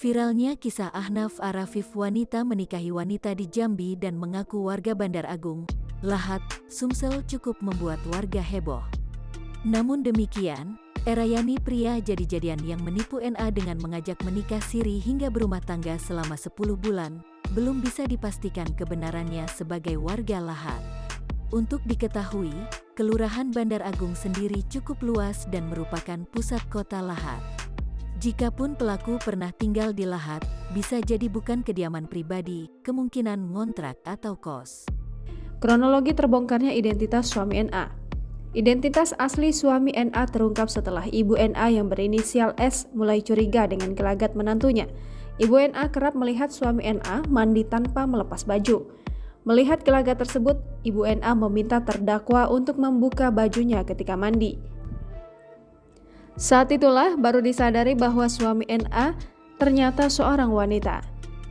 Viralnya kisah Ahnaf Arafif, wanita menikahi wanita di Jambi dan mengaku warga Bandar Agung, Lahat, Sumsel, cukup membuat warga heboh. Namun demikian, Erayani, pria jadi-jadian yang menipu NA dengan mengajak menikah siri hingga berumah tangga selama 10 bulan, belum bisa dipastikan kebenarannya sebagai warga Lahat. Untuk diketahui, Kelurahan Bandar Agung sendiri cukup luas dan merupakan pusat kota Lahat. Jikapun pelaku pernah tinggal di Lahat, bisa jadi bukan kediaman pribadi, kemungkinan ngontrak atau kos. Kronologi terbongkarnya identitas suami NA. Identitas asli suami NA terungkap setelah ibu NA yang berinisial S mulai curiga dengan gelagat menantunya. Ibu NA kerap melihat suami NA mandi tanpa melepas baju. Melihat gelagat tersebut, ibu NA meminta terdakwa untuk membuka bajunya ketika mandi. Saat itulah baru disadari bahwa suami NA ternyata seorang wanita.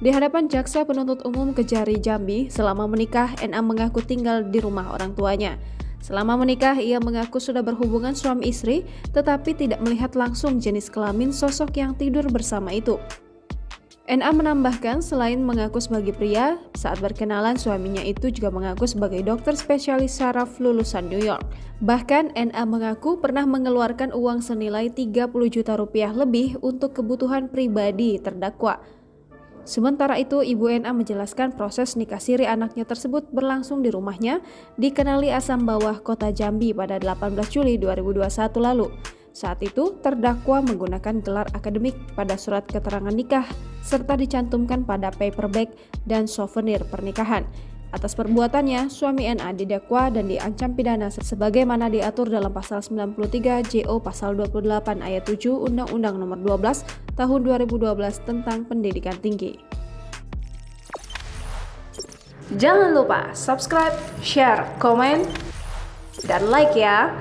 Di hadapan jaksa penuntut umum Kejari Jambi, selama menikah NA mengaku tinggal di rumah orang tuanya. Selama menikah ia mengaku sudah berhubungan suami istri, tetapi tidak melihat langsung jenis kelamin sosok yang tidur bersama itu. NA menambahkan selain mengaku sebagai pria, saat berkenalan suaminya itu juga mengaku sebagai dokter spesialis saraf lulusan New York. Bahkan NA mengaku pernah mengeluarkan uang senilai 30 juta rupiah lebih untuk kebutuhan pribadi terdakwa. Sementara itu, Ibu NA menjelaskan proses nikah siri anaknya tersebut berlangsung di rumahnya di Kenali Asam Bawah, Kota Jambi pada 18 Juli 2021 lalu. Saat itu, terdakwa menggunakan gelar akademik pada surat keterangan nikah serta dicantumkan pada paperback dan souvenir pernikahan. Atas perbuatannya, suami NA didakwa dan diancam pidana sebagaimana diatur dalam pasal 93 JO pasal 28 ayat 7 Undang-Undang Nomor 12 Tahun 2012 tentang Pendidikan Tinggi. Jangan lupa subscribe, share, komen, dan like ya.